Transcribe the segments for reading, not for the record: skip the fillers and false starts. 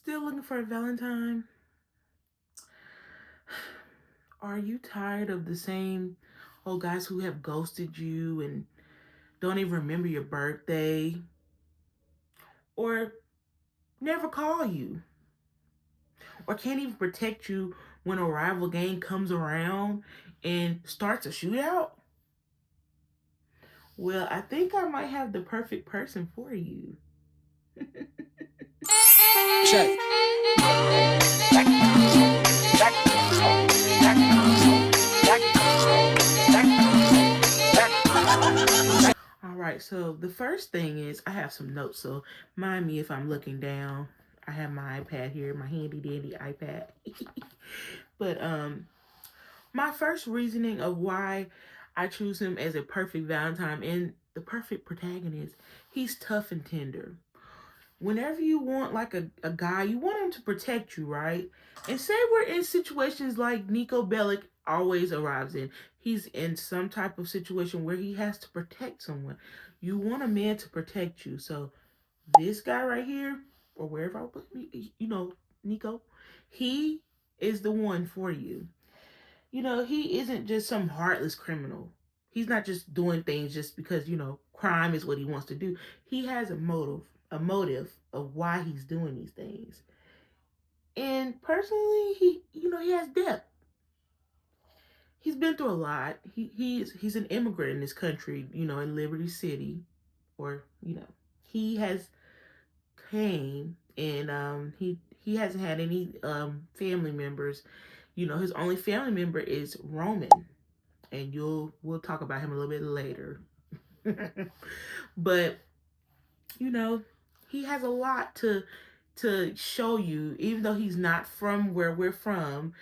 Still looking for a Valentine? Are you tired of the same old guys who have ghosted you and don't even remember your birthday or never call you or can't even protect you when a rival gang comes around and starts a shootout? Well, I think I might have the perfect person for you. Check. All right, so the first thing is I have some notes, so mind me if I'm looking down. I have my iPad here, my handy dandy iPad. But my first reasoning of why I choose him as a perfect Valentine and the perfect protagonist, he's tough and tender. Whenever you want like a guy, you want him to protect you, right? And say we're in situations like Niko Bellic always arrives in. He's in some type of situation where he has to protect someone. You want a man to protect you. So this guy right here, or wherever I put me, Niko, he is the one for you. He isn't just some heartless criminal. He's not just doing things just because, crime is what he wants to do. He has a motive of why he's doing these things. And personally, he has depth. He's been through a lot. He's an immigrant in this country, in Liberty City, or, he has came and he hasn't had any family members. His only family member is Roman, and we'll talk about him a little bit later. But you know, he has a lot to show you. Even though he's not from where we're from,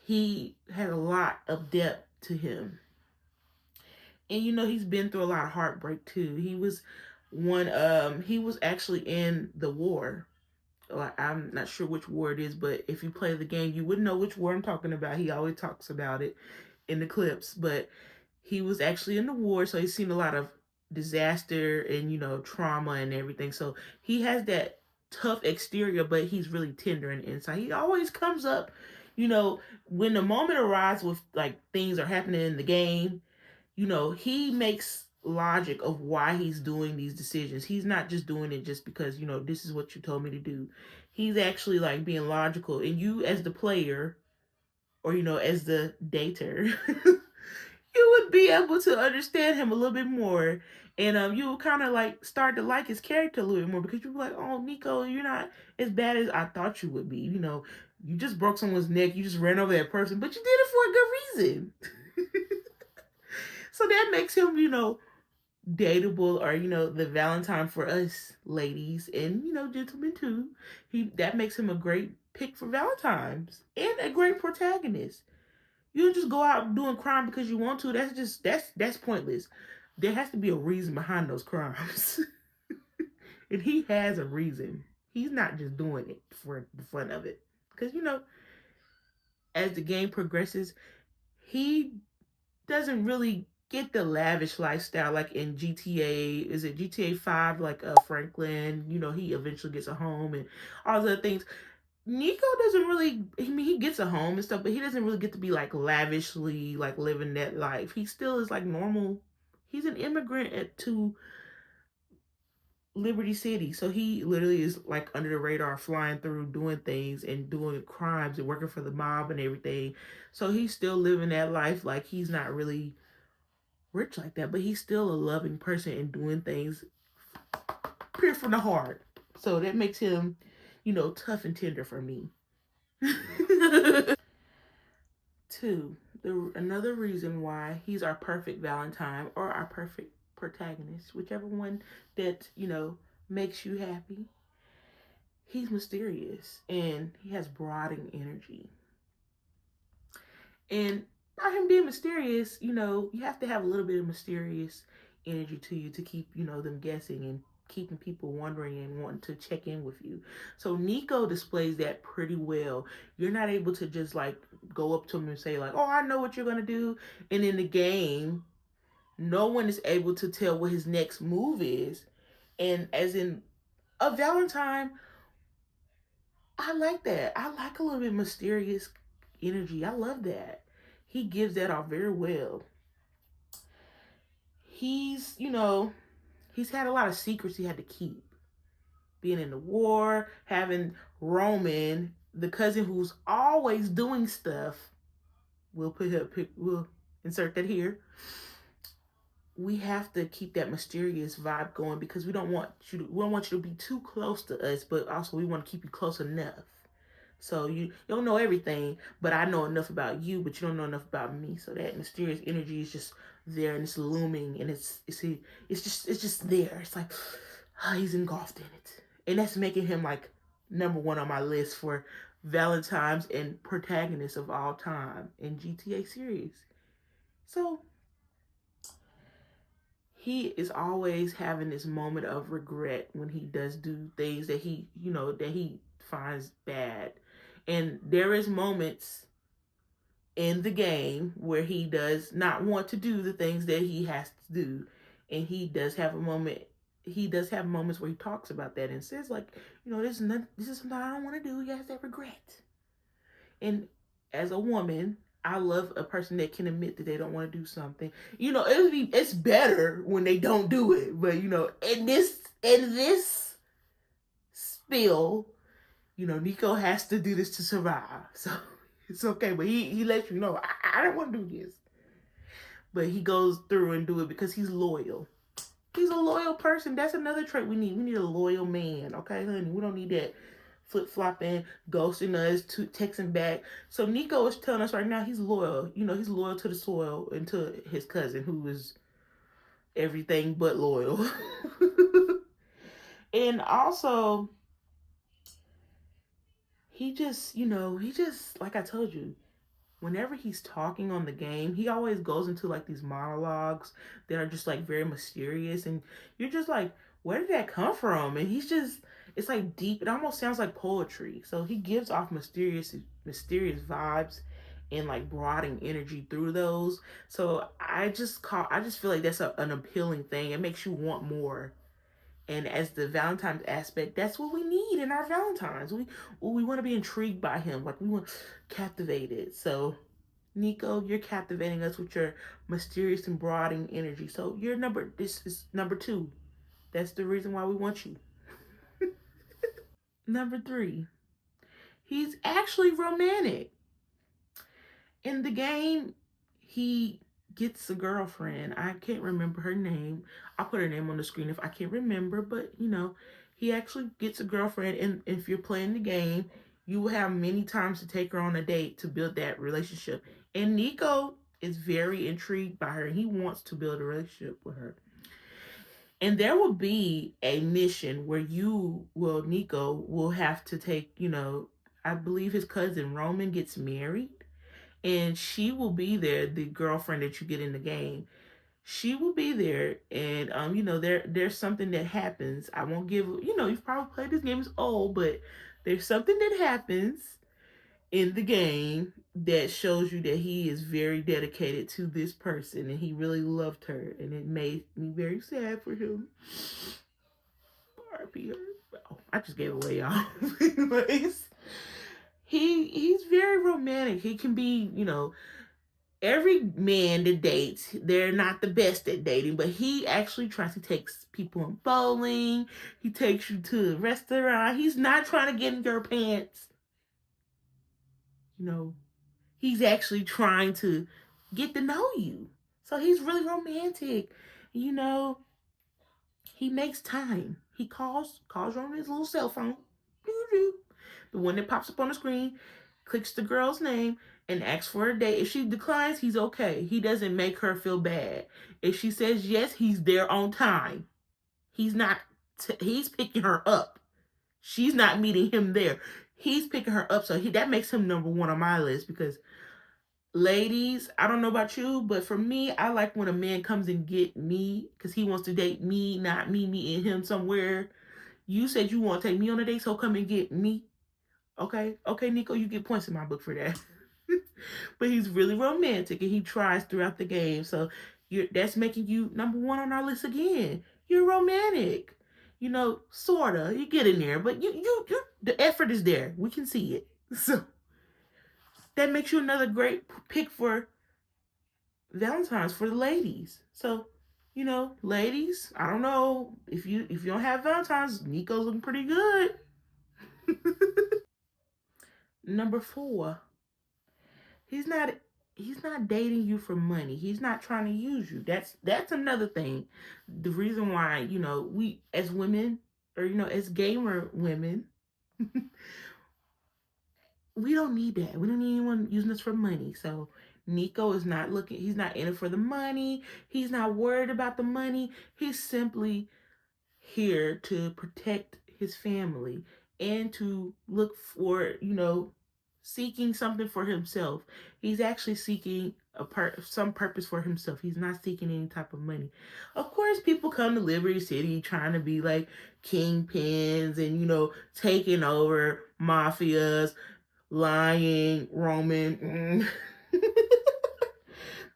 he has a lot of depth to him. And he's been through a lot of heartbreak too. He was actually in the war. Like, I'm not sure which war it is, but if you play the game, you would know which war I'm talking about. He always talks about it in the clips. But he was actually in the war, so he's seen a lot of disaster and trauma and everything. So he has that tough exterior, but he's really tender in the inside. He always comes up, you know, when the moment arrives with like things are happening in the game. He makes logic of why he's doing these decisions. He's not just doing it just because this is what you told me to do. He's actually like being logical, and you as the player, or as the dater, you would be able to understand him a little bit more, and you would kind of like start to like his character a little bit more, because you're like, oh, Niko, you're not as bad as I thought you would be. You just broke someone's neck, you just ran over that person, but you did it for a good reason. So that makes him, dateable, or the Valentine for us ladies, and gentlemen too. That makes him a great pick for Valentine's and a great protagonist. You don't just go out doing crime because you want to. That's pointless. There has to be a reason behind those crimes. And he has a reason. He's not just doing it for the fun of it. Because as the game progresses, he doesn't really get the lavish lifestyle like in GTA. Is it GTA 5? Like Franklin, he eventually gets a home and all those other things. Niko doesn't really, I mean, he gets a home and stuff, but he doesn't really get to be like lavishly like living that life. He still is like normal. He's an immigrant to Liberty City. So he literally is like under the radar, flying through, doing things and doing crimes and working for the mob and everything. So he's still living that life. Like, he's not really rich like that, but he's still a loving person and doing things pure from the heart. So that makes him, tough and tender for me. Two, another reason why he's our perfect Valentine or our perfect protagonist, whichever one that, makes you happy. He's mysterious and he has brooding energy. And by him being mysterious, you have to have a little bit of mysterious energy to you to keep, them guessing and keeping people wondering and wanting to check in with you. So Niko displays that pretty well. You're not able to just like go up to him and say like, "Oh, I know what you're gonna do." And in the game, no one is able to tell what his next move is. And as in a Valentine, I like that. I like a little bit mysterious energy. I love that. He gives that off very well. He's had a lot of secrets he had to keep. Being in the war, having Roman, the cousin who's always doing stuff. We'll insert that here. We have to keep that mysterious vibe going because we don't want we don't want you to be too close to us, but also we want to keep you close enough. So you don't know everything, but I know enough about you, but you don't know enough about me. So that mysterious energy is just there and it's looming and it's just there. It's like he's engulfed in it. And that's making him like number one on my list for valentines and protagonists of all time in GTA series. So he is always having this moment of regret when he does do things that he finds bad. And there is moments in the game where he does not want to do the things that he has to do. And he does have moments where he talks about that and says like, this is something I don't want to do. He has that regret. And as a woman, I love a person that can admit that they don't want to do something. It's better when they don't do it. But in this spill, Niko has to do this to survive. So it's okay. But he lets you know I don't want to do this. But he goes through and do it because he's loyal. He's a loyal person. That's another trait we need. We need a loyal man. Okay, honey. We don't need that flip-flopping, ghosting us, texting back. So Niko is telling us right now he's loyal. He's loyal to the soil and to his cousin who is everything but loyal. And also, he just, like I told you, whenever he's talking on the game, he always goes into like these monologues that are just like very mysterious. And you're just like, where did that come from? And it's like deep. It almost sounds like poetry. So he gives off mysterious vibes and like broadening energy through those. So I just feel like that's an appealing thing. It makes you want more. And as the Valentine's aspect, that's what we need in our Valentines. We want to be intrigued by him. Like we want captivated. So Niko, you're captivating us with your mysterious and broadening energy. So this is number 2. That's the reason why we want you. Number 3, he's actually romantic. In the game, he gets a girlfriend. I can't remember her name. I'll put her name on the screen if I can't remember. But, he actually gets a girlfriend. And if you're playing the game, you will have many times to take her on a date to build that relationship. And Niko is very intrigued by her. He wants to build a relationship with her. And there will be a mission where Niko will have to take, I believe his cousin Roman gets married. And she will be there, the girlfriend that you get in the game. She will be there, and there's something that happens. I won't give, you've probably played this game, it's old, but there's something that happens in the game that shows you that he is very dedicated to this person and he really loved her, and it made me very sad for him. Oh, I just gave away, y'all. Anyways, he's very romantic. He can be, every man that dates, they're not the best at dating, but he actually tries to take people in bowling. He takes you to a restaurant. He's not trying to get in your pants. He's actually trying to get to know you. So he's really romantic. He makes time. He calls on his little cell phone. The one that pops up on the screen, clicks the girl's name, and asks for a date. If she declines, he's okay. He doesn't make her feel bad. If she says yes, he's there on time. He's picking her up. She's not meeting him there. He's picking her up. So that makes him number 1 on my list because, ladies, I don't know about you, but for me, I like when a man comes and get me because he wants to date me, not me meeting him somewhere. You said you want to take me on a date, so come and get me. Okay, Niko, you get points in my book for that. But he's really romantic and he tries throughout the game. So that's making you number 1 on our list again. You're romantic. sorta. You get in there, but you the effort is there. We can see it. So that makes you another great pick for Valentine's for the ladies. So, ladies, I don't know if you don't have Valentine's, Niko's looking pretty good. Number 4, he's not he's not dating you for money. He's not trying to use you. That's another thing. The reason why, we as women, or as gamer women, we don't need that. We don't need anyone using us for money. So Niko is not looking, he's not in it for the money. He's not worried about the money. He's simply here to protect his family and to look for, seeking something for himself. He's actually seeking some purpose for himself. He's not seeking any type of money. Of course, people come to Liberty City trying to be like kingpins and, taking over mafias, lying, Roman.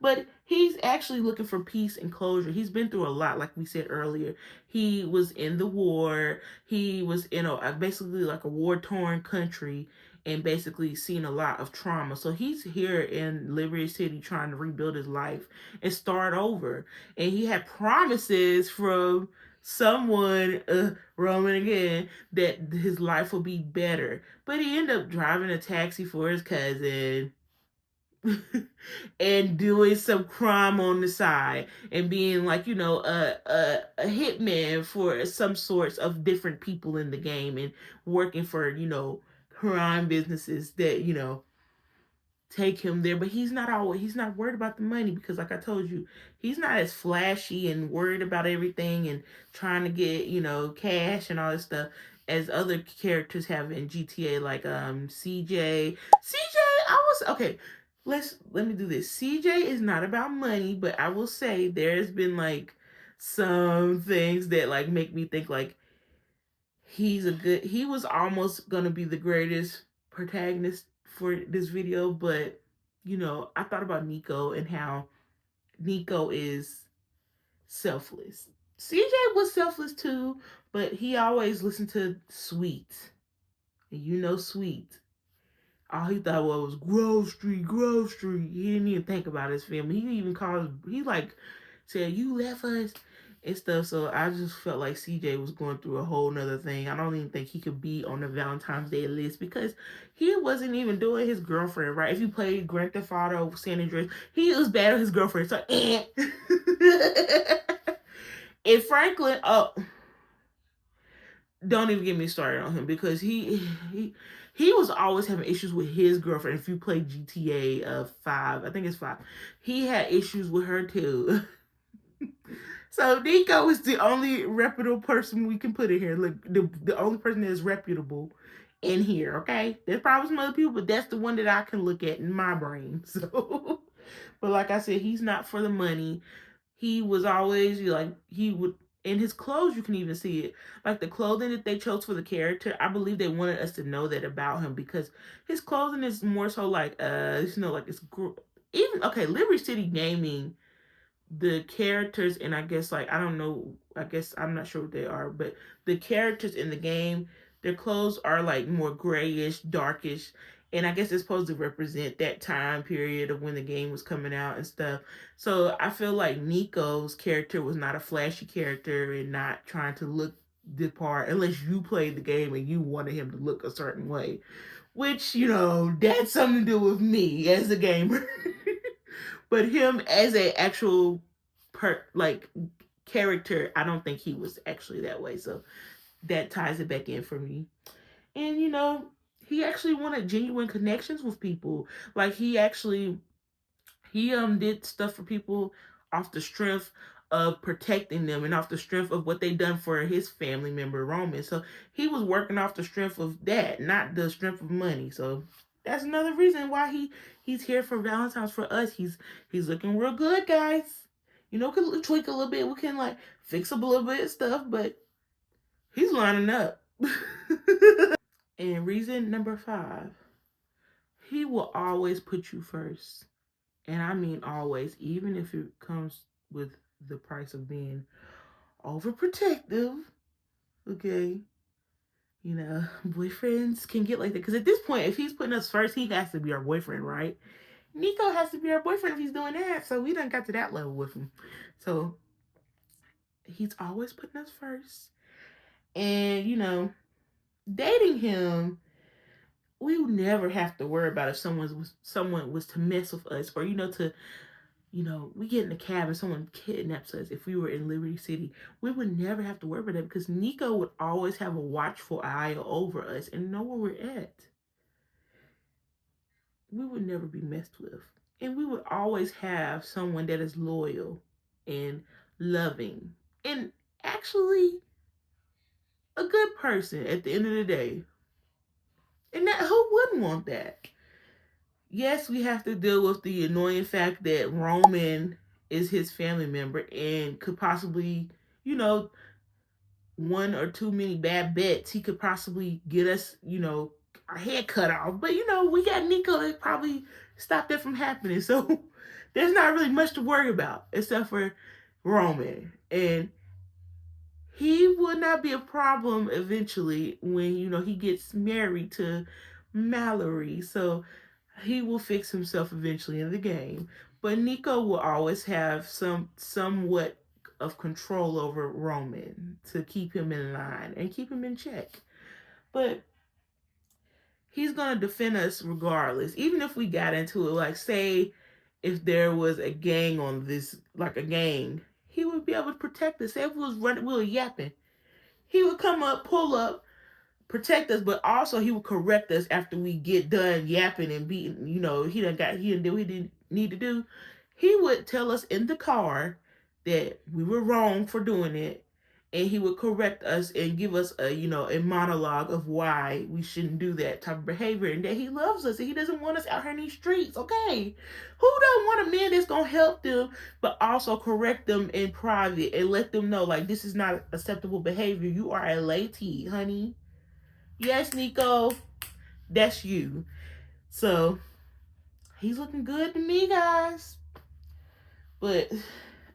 But he's actually looking for peace and closure. He's been through a lot, like we said earlier. He was in the war. He was in basically like a war-torn country and basically seen a lot of trauma. So he's here in Liberty City trying to rebuild his life and start over. And he had promises from someone, Roman again, that his life will be better. But he ended up driving a taxi for his cousin and doing some crime on the side and being like, a hitman for some sorts of different people in the game and working for, crime businesses that, take him there. But he's not worried about the money, because like I told you, he's not as flashy and worried about everything and trying to get, cash and all this stuff as other characters have in GTA, like CJ. I was okay. Let me do this. CJ is not about money, but I will say there's been like some things that like make me think like he was almost gonna be the greatest protagonist for this video. But I thought about Niko and how Niko is selfless. CJ was selfless too, but he always listened to Sweet. And Sweet, all he thought was Grove Street, Grove Street. He didn't even think about his family. He even he like said, "You left us," and stuff. So I just felt like CJ was going through a whole nother thing. I don't even think he could be on the Valentine's Day list, because he wasn't even doing his girlfriend right. If you played Grand Theft Auto San Andreas, he was bad with his girlfriend. So, and Franklin, oh, don't even get me started on him, because he was always having issues with his girlfriend. If you play GTA 5, I think it's 5, he had issues with her too. So Niko is the only reputable person we can put in here. Look, the only person that is reputable in here. Okay, there's probably some other people, but that's the one that I can look at in my brain. So, but like I said, he's not for the money. He was always like, he would, in his clothes, you can even see it. Like the clothing that they chose for the character, I believe they wanted us to know that about him, because his clothing is more so like, like it's even okay. Liberty City Gaming, the characters, and I guess like, I don't know, I guess I'm not sure what they are, but the characters in the game, their clothes are like more grayish, darkish, and I guess it's supposed to represent that time period of when the game was coming out and stuff. So I feel like Niko's character was not a flashy character and not trying to look the part, unless you played the game and you wanted him to look a certain way, which, that's something to do with me as a gamer. But him as a actual character, I don't think he was actually that way. So that ties it back in for me. And he actually wanted genuine connections with people. Like he did stuff for people off the strength of protecting them and off the strength of what they done for his family member Roman. So he was working off the strength of that, not the strength of money. So that's another reason why he's here for Valentine's for us. He's looking real good, guys. Can tweak a little bit. We can like fix up a little bit of stuff, but he's lining up. And reason number 5, he will always put you first. And I mean always, even if it comes with the price of being overprotective. Okay. You know, boyfriends can get like that. Because at this point, if he's putting us first, he has to be our boyfriend, right? Niko has to be our boyfriend if he's doing that. So we done got to that level with him. So he's always putting us first. And, you know, dating him, we would never have to worry about if someone was to mess with us, or, you know, to, you know, we get in a cab and someone kidnaps us. If we were in Liberty City, we would never have to worry about that, because Niko would always have a watchful eye over us and know where we're at. We would never be messed with. And we would always have someone that is loyal and loving and actually a good person at the end of the day. And that, who wouldn't want that? Yes, we have to deal with the annoying fact that Roman is his family member and could possibly, you know, one or too many bad bets. He could possibly get us, you know, our head cut off. But, you know, we got Niko that probably stop that from happening. So there's not really much to worry about except for Roman. And he would not be a problem eventually when, you know, he gets married to Mallory. So he will fix himself eventually in the game. But Niko will always have somewhat of control over Roman to keep him in line and keep him in check. But he's gonna defend us regardless. Even if we got into it, like say if there was a gang on this, like a gang, he would be able to protect us. Say if we was running, we were yapping, he would come up, pull up, protect us, but also he would correct us after we get done yapping and beating. You know, he didn't do what he didn't need to do. He would tell us in the car that we were wrong for doing it, and he would correct us and give us a, you know, a monologue of why we shouldn't do that type of behavior, and that he loves us and he doesn't want us out here in these streets. Okay, who don't want a man that's gonna help them but also correct them in private and let them know like this is not acceptable behavior? You are a lady, honey. Yes, Niko, that's you. So he's looking good to me, guys. But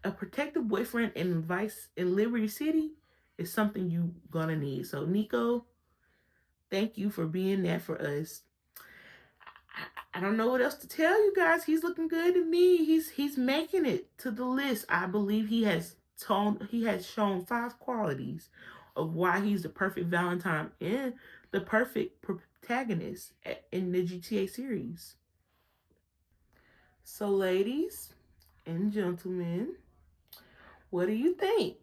a protective boyfriend in Vice in Liberty City is something you gonna need. So Niko, thank you for being that for us. I don't know what else to tell you guys. He's looking good to me. He's making it to the list. I believe he has shown 5 qualities of why he's the perfect Valentine and the perfect protagonist in the GTA series. So ladies and gentlemen, what do you think?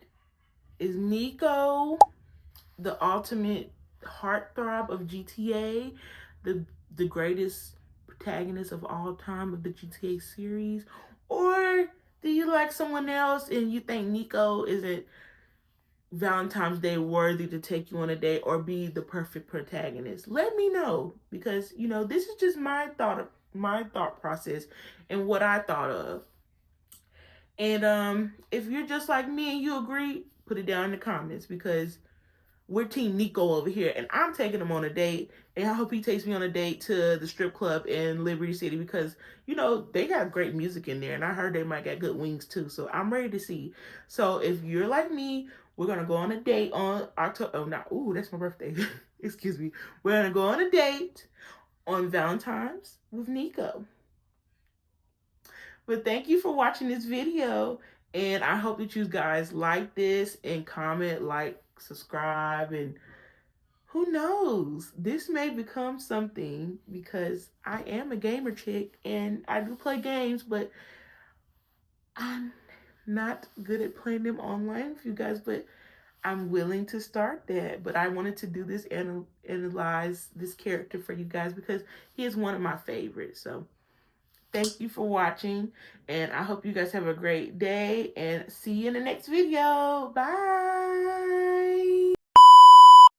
Is Niko the ultimate heartthrob of GTA, the greatest protagonist of all time of the GTA series, or do you like someone else and you think Niko isn't Valentine's Day worthy to take you on a date or be the perfect protagonist? Let me know, because you know this is just my thought process and what I thought of. And if you're just like me and you agree, put it down in the comments, because we're Team Niko over here, and I'm taking him on a date, and I hope he takes me on a date to the strip club in Liberty City, because you know they got great music in there, and I heard they might got good wings too. So I'm ready to see. So if you're like me, we're gonna go on a date on October. Oh, not ooh, that's my birthday. Excuse me. We're gonna go on a date on Valentine's with Niko. But thank you for watching this video, and I hope that you guys like this and comment, like, subscribe, and who knows, this may become something, because I am a gamer chick and I do play games, but I'm not good at playing them online with you guys. But I'm willing to start that. But I wanted to do this and analyze this character for you guys because he is one of my favorites. So thank you for watching, and I hope you guys have a great day, and see you in the next video. Bye.